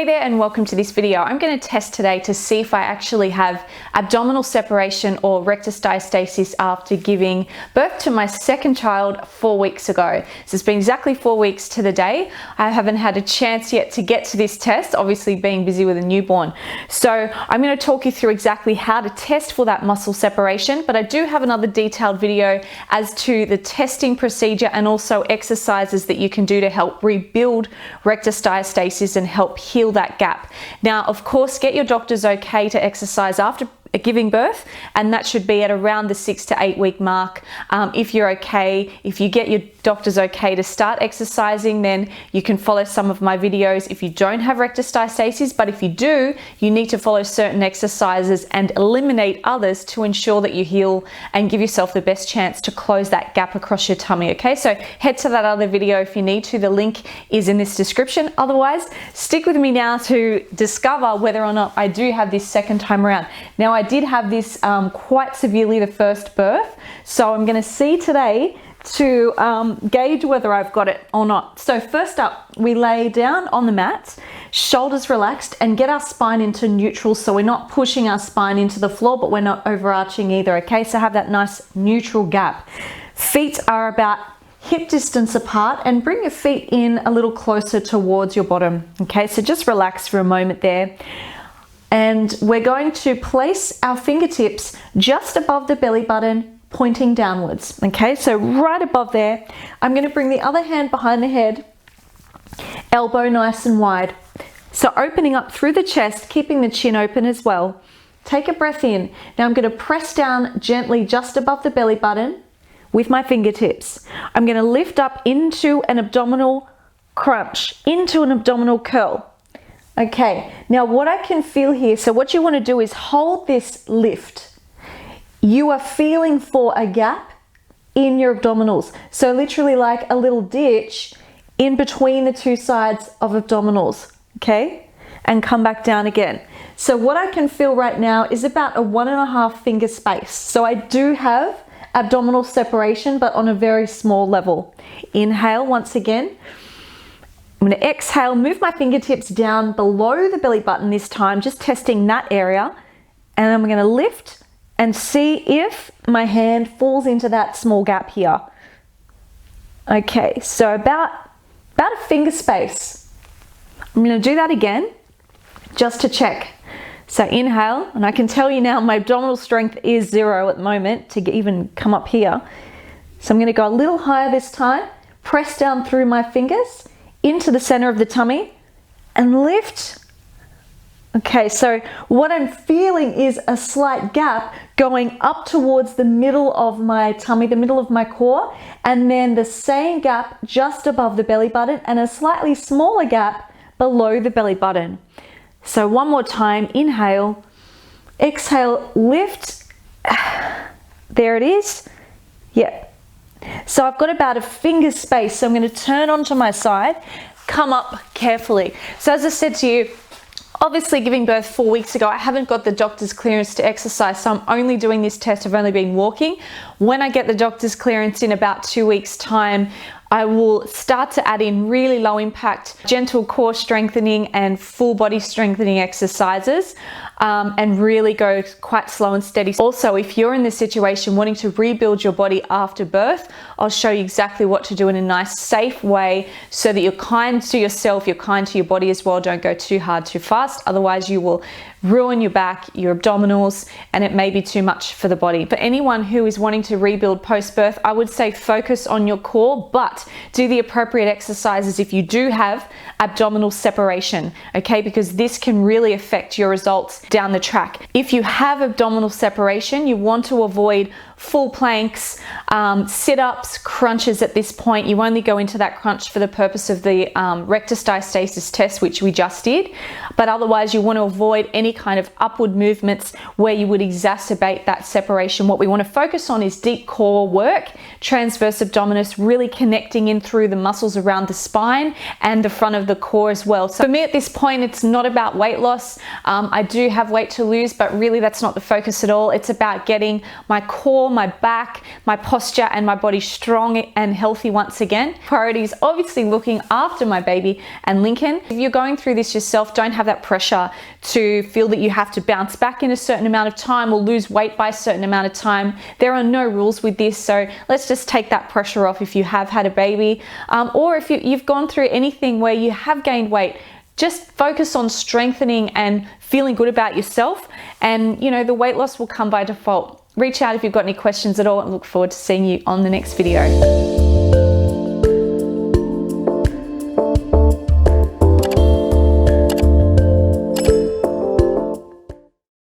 there and welcome to this video. I'm going to test today to see if I actually have abdominal separation or rectus diastasis after giving birth to my second child 4 weeks ago. So it's been exactly 4 weeks to the day. I haven't had a chance yet to get to this test, obviously being busy with a newborn. So I'm going to talk you through exactly how to test for that muscle separation, but I do have another detailed video as to the testing procedure and also exercises that you can do to help rebuild rectus diastasis and help heal that gap. Now, of course, get your doctor's okay to exercise after giving birth, and that should be at around the 6 to 8 week mark. If you're okay, if you get your doctor's okay to start exercising, then you can follow some of my videos if you don't have rectus diastasis, but if you do, you need to follow certain exercises and eliminate others to ensure that you heal and give yourself the best chance to close that gap across your tummy. Okay, so head to that other video if you need to. The link is in this description. Otherwise, stick with me now to discover whether or not I do have this second time around. Now, I did have this quite severely the first birth, so I'm going to see today to gauge whether I've got it or not. So first up, we lay down on the mat, shoulders relaxed, and get our spine into neutral, so we're not pushing our spine into the floor, but we're not overarching either. Okay, so have that nice neutral gap. Feet are about hip distance apart, and bring your feet in a little closer towards your bottom. Okay, so just relax for a moment there. And we're going to place our fingertips just above the belly button, pointing downwards. Okay, so right above there. I'm going to bring the other hand behind the head, elbow nice and wide. So opening up through the chest, keeping the chin open as well. Take a breath in. Now I'm going to press down gently just above the belly button with my fingertips. I'm going to lift up into an abdominal crunch, into an abdominal curl. Okay, now what I can feel here, so what you want to do is hold this lift. You are feeling for a gap in your abdominals. So literally like a little ditch in between the two sides of abdominals, okay? And come back down again. So what I can feel right now is about a 1.5 finger space. So I do have abdominal separation, but on a very small level. Inhale once again. I'm going to exhale, move my fingertips down below the belly button this time, just testing that area. And I'm going to lift and see if my hand falls into that small gap here. Okay, so about a finger space. I'm going to do that again, just to check. So inhale, and I can tell you now my abdominal strength is 0 at the moment to even come up here. So I'm going to go a little higher this time, press down through my fingers into the center of the tummy and lift. Okay, so what I'm feeling is a slight gap going up towards the middle of my tummy, the middle of my core, and then the same gap just above the belly button and a slightly smaller gap below the belly button. So one more time, inhale, exhale, lift. There it is. Yep. So I've got about a finger space, so I'm going to turn onto my side, come up carefully. So as I said to you, obviously giving birth 4 weeks ago, I haven't got the doctor's clearance to exercise, so I'm only doing this test. I've only been walking. When I get the doctor's clearance in about 2 weeks' time, I will start to add in really low impact, gentle core strengthening and full body strengthening exercises, and really go quite slow and steady. Also, if you're in this situation wanting to rebuild your body after birth, I'll show you exactly what to do in a nice, safe way so that you're kind to yourself, you're kind to your body as well. Don't go too hard, too fast. Otherwise, you will ruin your back, your abdominals, and it may be too much for the body. For anyone who is wanting to rebuild post-birth, I would say focus on your core, but do the appropriate exercises if you do have abdominal separation, okay? Because this can really affect your results down the track. If you have abdominal separation, you want to avoid full planks, sit-ups, crunches at this point. You only go into that crunch for the purpose of the rectus diastasis test, which we just did. But otherwise, you want to avoid any kind of upward movements where you would exacerbate that separation. What we want to focus on is deep core work, transverse abdominis, really connecting in through the muscles around the spine and the front of the core as well. So for me at this point, it's not about weight loss. I do have weight to lose, but really that's not the focus at all. It's about getting my core, my back, my posture, and my body strong and healthy once again. Priority is obviously looking after my baby and Lincoln. If you're going through this yourself, don't have that pressure to feel that you have to bounce back in a certain amount of time or lose weight by a certain amount of time. There are no rules with this, so let's just take that pressure off if you have had a baby, or if you've gone through anything where you have gained weight. Just focus on strengthening and feeling good about yourself, and you know, the weight loss will come by default. Reach out if you've got any questions at all, and look forward to seeing you on the next video.